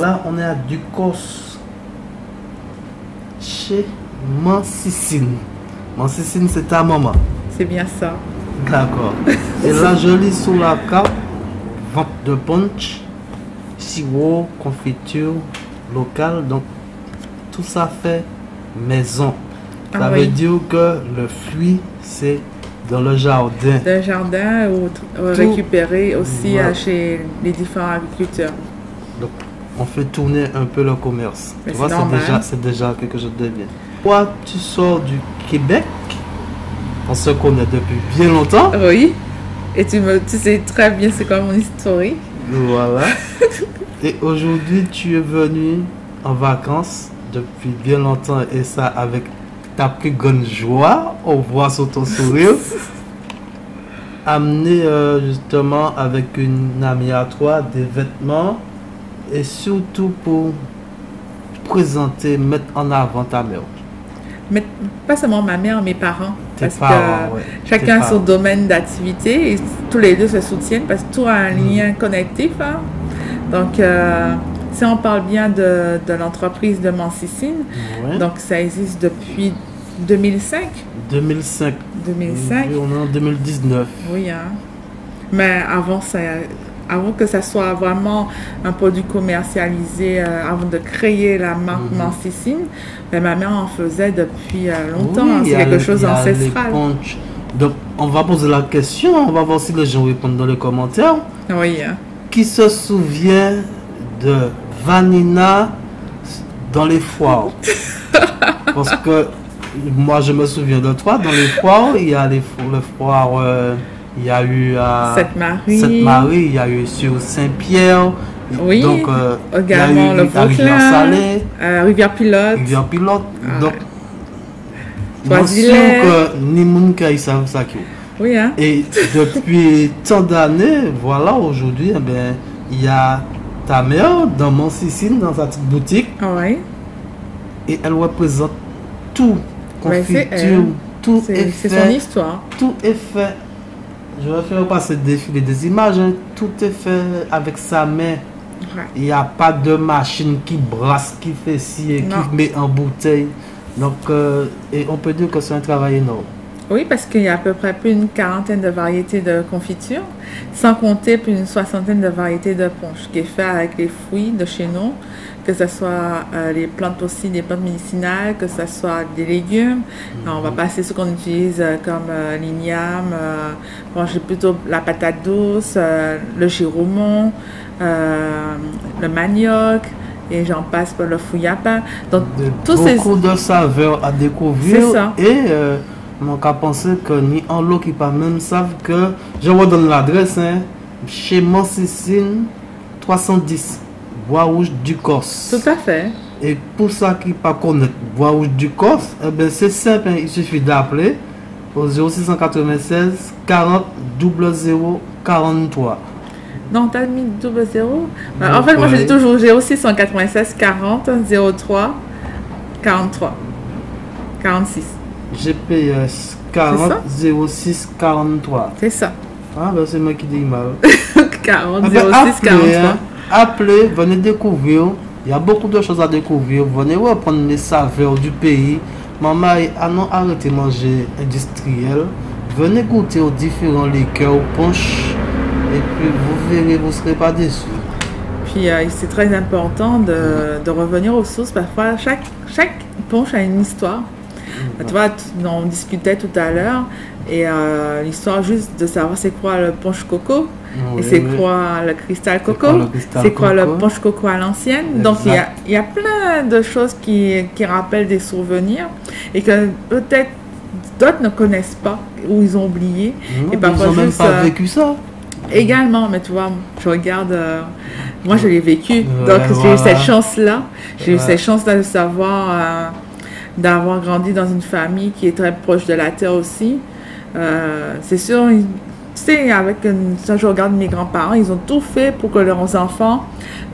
là, on est à Ducos, chez Mancicine. Mancicine, c'est ta maman. C'est bien ça. D'accord. Et là, je lis sous la carte, vente de punch, sirop, confiture locale. Donc, tout ça fait maison. Ça veut dire que le fruit, c'est dans le jardin. Le jardin ou récupéré aussi chez les différents agriculteurs. Donc, on fait tourner un peu le commerce. Mais tu vois, c'est déjà quelque chose de bien. Toi, tu sors du Québec. On se connaît depuis bien longtemps. Oui. Et tu sais très bien c'est quoi mon historique. Voilà. Et aujourd'hui, tu es venu en vacances depuis bien longtemps et ça avec ta plus grande joie. On voit sur ton sourire. Amener justement avec une amie à toi des vêtements et surtout pour présenter, mettre en avant ta mère. Mais pas seulement ma mère, mes parents. Tes parce parents, que chacun a son domaine d'activité et tous les deux se soutiennent parce que tout a un lien connectif. Hein. Donc, si on parle bien de l'entreprise de Mancicine, donc ça existe depuis 2005. 2005. 2005. On est en 2019. Oui, hein. Mais avant que ça soit vraiment un produit commercialisé, avant de créer la marque Mancicine, ben, ma mère en faisait depuis longtemps. Oui, hein. C'est quelque chose d'ancestral. Donc, on va poser la question, on va voir si les gens répondent dans les commentaires. Oui. Hein. Qui se souvient de Vanina dans les foires? Parce que moi, je me souviens de toi. Dans les foires, il y a les foires... il y a eu à Sainte-Marie, il y a eu sur Saint-Pierre. Oui, donc, également le Vauclin, Rivière-Pilote. Rivière-Pilote. Donc, je suis sûr que ni monde qui savent ça. Oui, hein? Et depuis tant d'années, voilà, aujourd'hui, eh bien, il y a ta mère dans Mancicine, dans sa petite boutique. Oui. Et elle représente tout. Confiture, tout est fait. C'est son histoire. Tout est fait. Je vais faire passer des images. Hein. Tout est fait avec sa main. Ouais. Il n'y a pas de machine qui brasse, qui fait ci et qui met en bouteille. Donc, et on peut dire que c'est un travail énorme. Oui, parce qu'il y a à peu près plus d'une quarantaine de variétés de confitures, sans compter plus d'une soixantaine de variétés de punch qui est fait avec les fruits de chez nous, que ce soit les plantes aussi, des plantes médicinales, que ce soit des légumes. Alors, on va passer ce qu'on utilise comme l'igname, j'ai plutôt la patate douce, le giromon, le manioc, et j'en passe pour le fouillapin. Donc, beaucoup de saveurs à découvrir. C'est ça. Et mon cas penser que ni en l'eau qui pas même savent que je vous donne l'adresse chez Mancicine 310 Bois Rouge du Corse. Tout à fait. Et pour ça qui pas connaître Bois Rouge du Corse, eh ben c'est simple, il suffit d'appeler au 0696 40 00 43. Non, t'as mis 00. En fait, moi je dis toujours 0696 40 03 43 46. GPS 40 06 43. C'est ça. Ah ben c'est moi qui dis mal. 40 06 43. Appelez, venez découvrir. Il y a beaucoup de choses à découvrir. Venez reprendre les saveurs du pays. Maman, non, arrêtez de manger industriel. Venez goûter aux différents liqueurs, punch. Et puis vous verrez, vous ne serez pas déçus. Puis c'est très important de revenir aux sources. Parfois, chaque punch a une histoire. Tu vois, on discutait tout à l'heure. Et l'histoire juste de savoir c'est quoi le punch coco. Et c'est quoi le cristal coco. C'est quoi le punch coco à l'ancienne. Donc il y a plein de choses qui rappellent des souvenirs. Et que peut-être d'autres ne connaissent pas. Ou ils ont oublié. Et parfois, ils n'ont même pas vécu ça. Également, mais tu vois, je regarde, moi je l'ai vécu, donc j'ai eu cette chance-là, j'ai eu cette chance-là de savoir, d'avoir grandi dans une famille qui est très proche de la terre aussi. C'est sûr, tu sais, quand je regarde mes grands-parents, ils ont tout fait pour que leurs enfants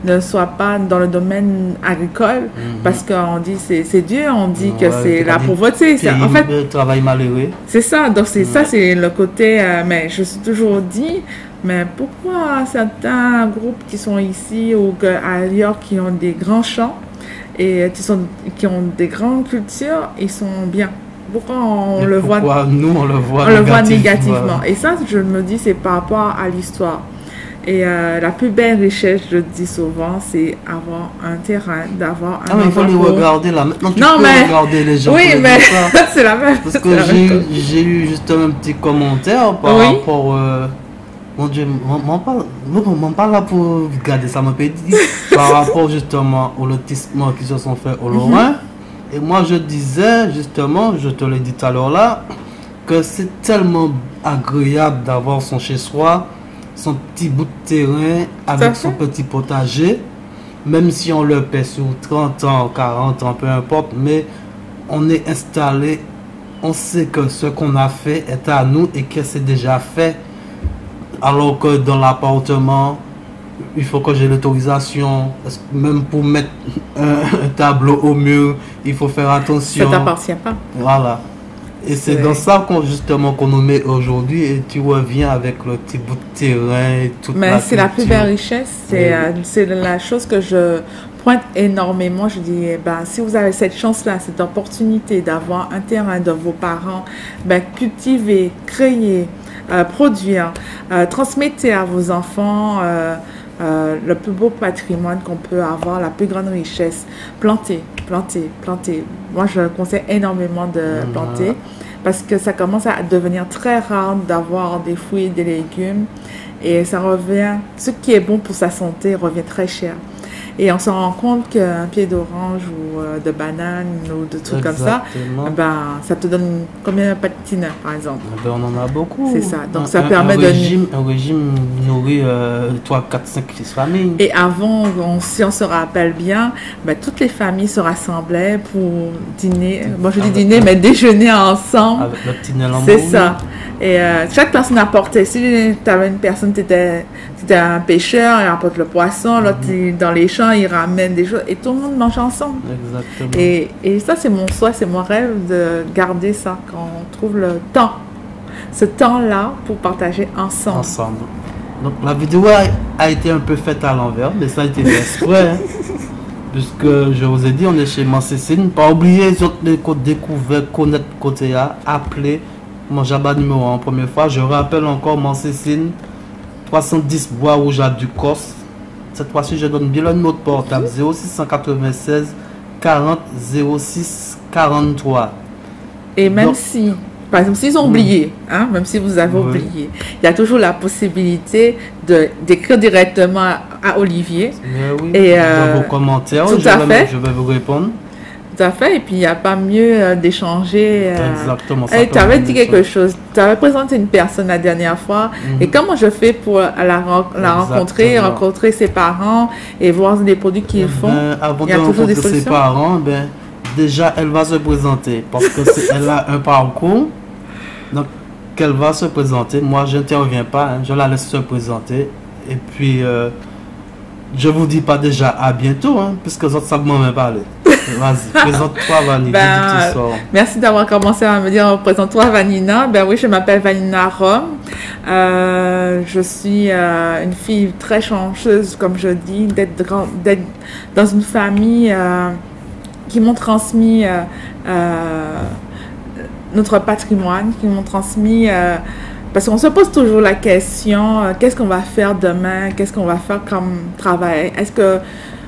ne soient pas dans le domaine agricole, parce qu'on dit c'est dur, on dit que c'est la pauvreté. En fait, le travail malheureux. C'est ça, donc ça c'est le côté, mais je me suis toujours dit, Mais pourquoi certains groupes qui sont ici ou ailleurs qui ont des grands champs et qui ont des grandes cultures, ils sont bien? Pourquoi on le voit, nous, on le voit négativement? Et ça, je me dis, c'est par rapport à l'histoire. Et la plus belle richesse, je dis souvent, c'est avoir un terrain, d'avoir un mais il faut les regarder là. Maintenant, tu peux regarder les gens. Oui, mais c'est la même. Parce que j'ai eu justement un petit commentaire par rapport... mon Dieu, on parle là pour garder ça, m'a dit, par rapport justement au lotissement qui se sont faits au Lorrain. Et moi, je disais justement, je te l'ai dit tout à l'heure là, que c'est tellement agréable d'avoir son chez-soi, son petit bout de terrain avec son petit potager, même si on le paie sur 30 ans, 40 ans, peu importe, mais on est installé, on sait que ce qu'on a fait est à nous et que c'est déjà fait, alors que dans l'appartement, il faut que j'ai l'autorisation, même pour mettre un tableau au mur, il faut faire attention. Ça t'appartient pas. Voilà. Et c'est dans ça justement qu'on nous met aujourd'hui, et tu reviens avec le petit bout de terrain et toute Mais c'est la plus belle richesse, c'est la chose que je pointe énormément. Je dis, si vous avez cette chance-là, cette opportunité d'avoir un terrain de vos parents, cultivez, créez, produire, transmettez à vos enfants le plus beau patrimoine qu'on peut avoir, la plus grande richesse. Planter. Moi, je conseille énormément de planter parce que ça commence à devenir très rare d'avoir des fruits et des légumes et ça revient, ce qui est bon pour sa santé revient très cher. Et on se rend compte qu'un pied d'orange ou de banane ou de trucs comme ça, ça te donne combien de patineurs par exemple? On en a beaucoup. C'est ça. Donc ça permet un régime nourrit 3, 4, 5, 6 familles. Et avant, si on se rappelle bien, toutes les familles se rassemblaient pour dîner. Moi je dis dîner, mais déjeuner ensemble. Avec le petit Nélambo. C'est ça. Et chaque personne apportait. Si tu avais une personne, tu étais un pêcheur, il apporte le poisson, l'autre dans les champs, il ramène des choses et tout le monde mange ensemble. Exactement. Et ça, c'est mon souhait, c'est mon rêve de garder ça, quand on trouve le temps, ce temps-là pour partager ensemble. Donc la vidéo a été un peu faite à l'envers, mais ça a été fait exprès. Puisque je vous ai dit, on est chez Mancécine. Pas oublier les autres découvertes, connaître côté A, appeler mon Jabba numéro 1 première fois. Je rappelle encore Mancécine, 310 Bois Rouge à Ducos. Cette fois-ci, je donne bien le numéro de portable 0696 40 06 43. Et même si, par exemple, s'ils ont oublié, même si vous avez oublié, il y a toujours la possibilité d'écrire directement à Olivier. Et dans vos commentaires, je vais vous répondre. Tout à fait, et puis il n'y a pas mieux d'échanger. Exactement. Tu avais dit quelque chose, tu avais présenté une personne la dernière fois, et comment je fais pour la rencontrer ses parents et voir les produits qu'ils font? Avant de rencontrer ses parents, déjà elle va se présenter, parce qu'elle a un parcours, donc qu'elle va se présenter. Moi je n'interviens pas, je la laisse se présenter, et puis je vous dis pas déjà à bientôt, puisque les autres savent m'en parler. Vas-y, présente-toi Vanina. Merci d'avoir commencé à me dire présente-toi Vanina. Oui, je m'appelle Vanina Rome. Je suis une fille très chanceuse, comme je dis, d'être dans une famille qui m'ont transmis notre patrimoine, qui m'ont transmis... parce qu'on se pose toujours la question, qu'est-ce qu'on va faire demain? Qu'est-ce qu'on va faire comme travail? Est-ce que...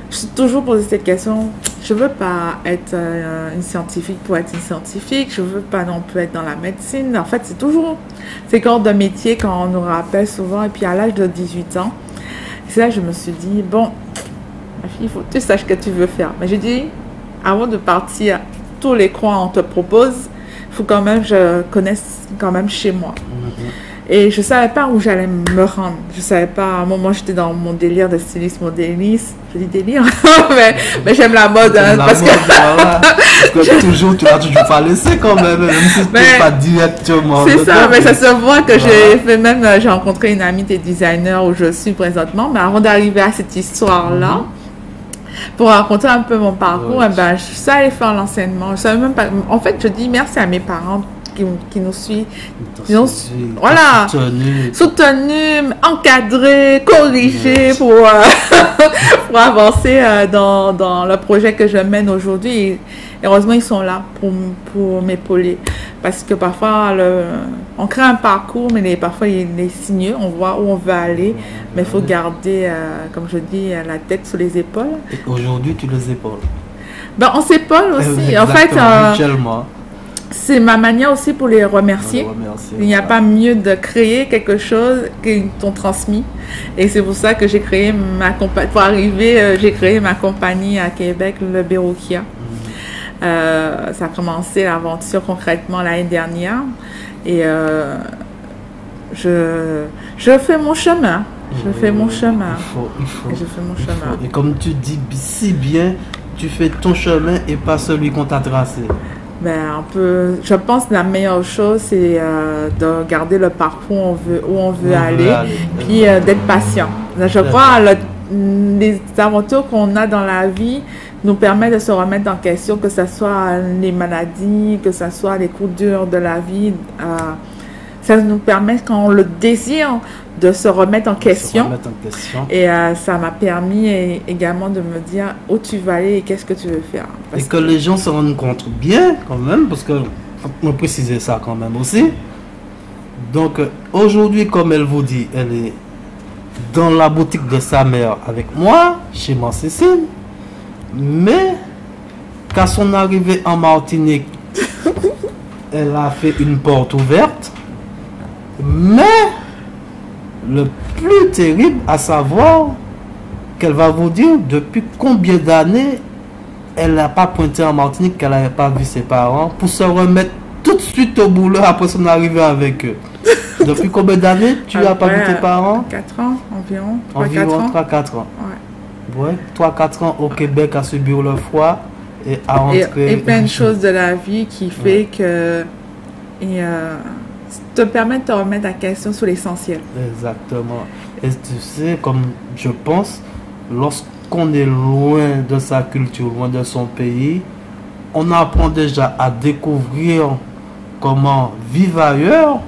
Je suis toujours posé cette question. Je ne veux pas être une scientifique pour être une scientifique. Je ne veux pas non plus être dans la médecine. En fait, c'est toujours ces corps de métier qu'on nous rappelle souvent. Et puis, à l'âge de 18 ans, c'est là que je me suis dit, bon, ma fille, il faut que tu saches ce que tu veux faire. Mais j'ai dit, avant de partir, tous les coins on te propose, il faut quand même que je connaisse quand même chez moi. Et je ne savais pas où j'allais me rendre. Je ne savais pas. À un moment, j'étais dans mon délire de styliste modéliste. Je dis délire, mais j'aime la mode. Parce que toujours, tu l'as toujours pas laissé quand même si tu n'es pas directement. C'est ça, mais ça se voit que j'ai rencontré une amie des designers où je suis présentement. Mais avant d'arriver à cette histoire-là, pour raconter un peu mon parcours, je suis allée faire l'enseignement. Je savais même pas. En fait, je dis merci à mes parents qui nous suit, voilà, soutenu, encadré, corrigé pour, pour avancer dans le projet que je mène aujourd'hui. Et heureusement, ils sont là pour m'épauler. Parce que parfois, on crée un parcours, mais parfois, il est sinueux, on voit où on veut aller, mais il faut garder, comme je dis, la tête sur les épaules. Et aujourd'hui, tu les épaules. Ben, on s'épaule aussi. En fait, c'est ma manière aussi pour les remercier. Il n'y a pas mieux de créer quelque chose qu'ils t'ont transmis. Et c'est pour ça que j'ai créé ma compagnie. Pour arriver, j'ai créé ma compagnie à Québec, le Bérokia. Ça a commencé l'aventure concrètement l'année dernière. Et je fais mon chemin. Je fais mon chemin. Il faut. Je fais mon chemin. Et comme tu dis si bien, tu fais ton chemin et pas celui qu'on t'a tracé. Ben, je pense que la meilleure chose, c'est de garder le parcours où on veut aller, puis d'être patient. Je crois les aventures qu'on a dans la vie nous permettent de se remettre en question, que ce soit les maladies, que ce soit les coups durs de la vie. Ça nous permet, quand on le désire, de se remettre en question. Et ça m'a permis également de me dire où tu vas aller et qu'est-ce que tu veux faire. Et que les gens se rendent compte bien quand même, parce que faut me préciser ça quand même aussi. Donc aujourd'hui, comme elle vous dit, elle est dans la boutique de sa mère avec moi, chez moi Cécile. Mais qu'à son arrivée en Martinique, elle a fait une porte ouverte. Mais le plus terrible, à savoir qu'elle va vous dire depuis combien d'années elle n'a pas pointé en Martinique, qu'elle n'avait pas vu ses parents, pour se remettre tout de suite au boulot après son arrivée avec eux. Depuis combien d'années tu n'as pas vu tes parents? 4 ans environ. Environ 3-4 ans. Ouais, 3-4 ans au Québec à subir le froid et à rentrer. Et plein de choses de la vie qui fait que te permet de te remettre en question sur l'essentiel. Exactement. Et tu sais, comme je pense, lorsqu'on est loin de sa culture, loin de son pays, on apprend déjà à découvrir comment vivre ailleurs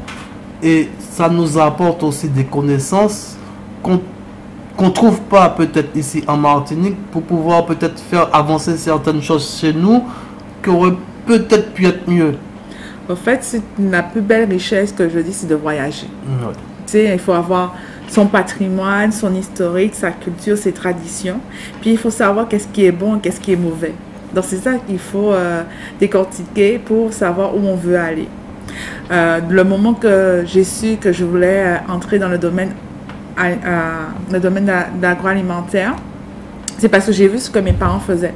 et ça nous apporte aussi des connaissances qu'on ne trouve pas peut-être ici en Martinique pour pouvoir peut-être faire avancer certaines choses chez nous qui auraient peut-être pu être mieux. En fait, c'est la plus belle richesse que je dis, c'est de voyager. Ouais. Tu sais, il faut avoir son patrimoine, son historique, sa culture, ses traditions. Puis il faut savoir qu'est-ce qui est bon et qu'est-ce qui est mauvais. Donc c'est ça qu'il faut décortiquer pour savoir où on veut aller. Le moment que j'ai su que je voulais entrer dans le domaine d'agroalimentaire, c'est parce que j'ai vu ce que mes parents faisaient.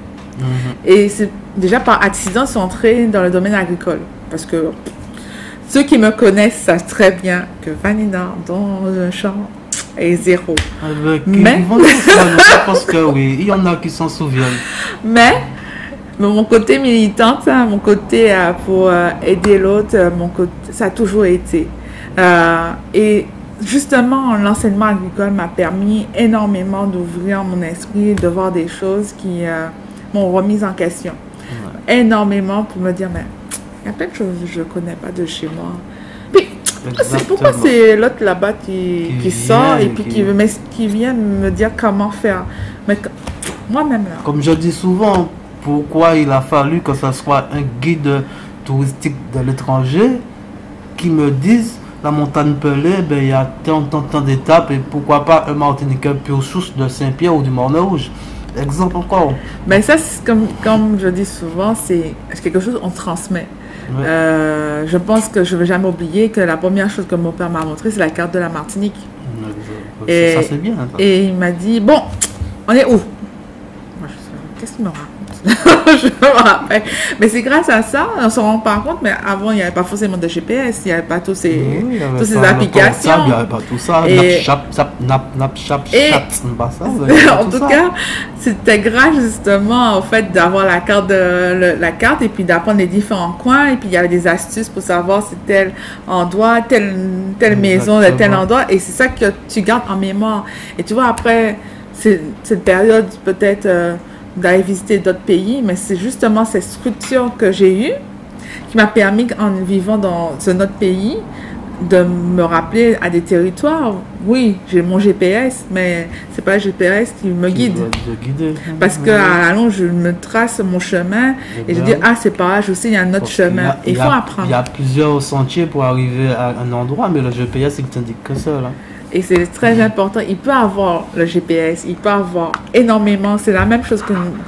Et c'est déjà par accident, ils sont entrés dans le domaine agricole. Parce que ceux qui me connaissent savent très bien que Vanina, dans un champ, est zéro. Mais je pense que oui, il y en a qui s'en souviennent. Mais mon côté militante, mon côté pour aider l'autre, ça a toujours été. Et justement, l'enseignement agricole m'a permis énormément d'ouvrir mon esprit, de voir des choses qui m'ont remise en question. Ouais. Énormément pour me dire, mais il y a plein de choses que je ne connais pas de chez moi. Puis, pourquoi c'est l'autre là-bas qui sort et puis qui vient me dire comment faire. Mais moi-même là. Comme je dis souvent, pourquoi il a fallu que ce soit un guide touristique de l'étranger qui me dise la montagne Pelée, ben, il y a tant d'étapes et pourquoi pas un Martiniquais pure source de Saint-Pierre ou du Morne-Rouge. Exemple encore. Ben ça, c'est comme je dis souvent, c'est quelque chose qu'on transmet. Ouais. Je pense que je ne vais jamais oublier que la première chose que mon père m'a montré, c'est la carte de la Martinique. Et, ça, c'est bien. Ça. Et il m'a dit, bon, on est où? Qu'est-ce qu'il me raconte? Je me rappelle. Mais c'est grâce à ça, on ne se rend pas compte, mais avant, il n'y avait pas forcément de GPS, il n'y avait pas toutes ces applications. Il n'y avait pas tout ça. En tout cas, c'était grâce justement au fait d'avoir la carte et puis d'apprendre les différents coins. Et puis il y avait des astuces pour savoir si tel endroit, telle maison de tel endroit. Et c'est ça que tu gardes en mémoire. Et tu vois, après, cette période peut-être... d'aller visiter d'autres pays, mais c'est justement cette structure que j'ai eue qui m'a permis, en vivant dans un autre pays, de me rappeler à des territoires. Oui, j'ai mon GPS, mais c'est pas le GPS qui me guide. Parce que à la longue, je me trace mon chemin et je dis, ah, c'est pas là, je sais, il y a un autre chemin. Il faut apprendre. Il y a plusieurs sentiers pour arriver à un endroit, mais le GPS, il t'indique que ça, là. Et c'est très important. Il peut avoir le GPS, il peut avoir énormément, c'est la même chose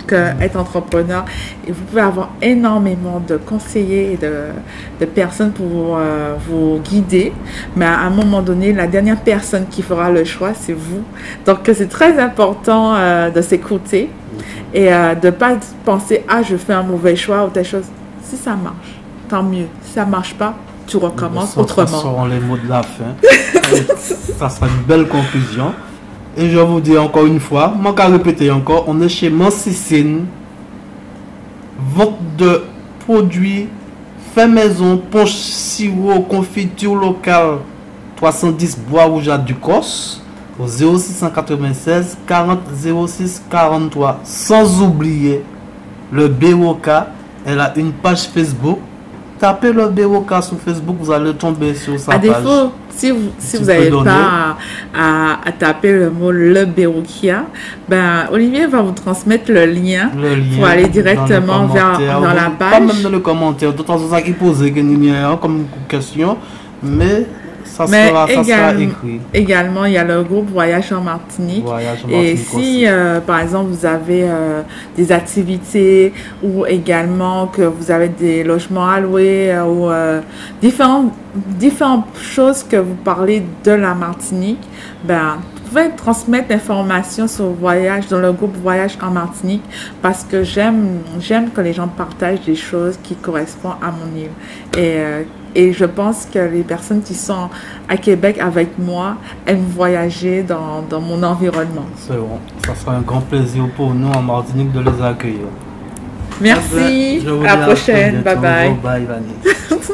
que être entrepreneur. Et vous pouvez avoir énormément de conseillers et de personnes pour vous guider. Mais à un moment donné, la dernière personne qui fera le choix, c'est vous. Donc, c'est très important de s'écouter et de ne pas penser, ah, je fais un mauvais choix ou telle chose. Si ça marche, tant mieux. Si ça ne marche pas, tu recommences autrement. Ce seront les mots de la fin. Ça sera une belle conclusion. Et je vous dis encore une fois, moi qu'à répéter encore, on est chez Mancicine. Vente de produits fait maison, punch, sirop, confiture locale 310 Bois Rouge à Ducos au 0696 40 06 43. Sans oublier le Béroka. Elle a une page Facebook. Tapez le Béroka sur Facebook, vous allez tomber sur sa page. À défaut, si vous n'avez pas à taper le mot le Bérokia, ben, Olivier va vous transmettre le lien pour aller directement vers la page. Pas même dans le commentaire, d'autant que ça qui pose comme question, mais ça sera écrit. Également, il y a le groupe Voyage en Martinique. Et si, par exemple, vous avez des activités ou également que vous avez des logements à louer ou différentes choses que vous parlez de la Martinique, ben, vous pouvez transmettre l'information sur Voyage, dans le groupe Voyage en Martinique, parce que j'aime que les gens partagent des choses qui correspondent à mon île. Et je pense que les personnes qui sont à Québec avec moi aiment voyager dans mon environnement. C'est bon. Ça sera un grand plaisir pour nous en Martinique de les accueillir. Merci. À la prochaine. Bye bye. Bye, Vanessa.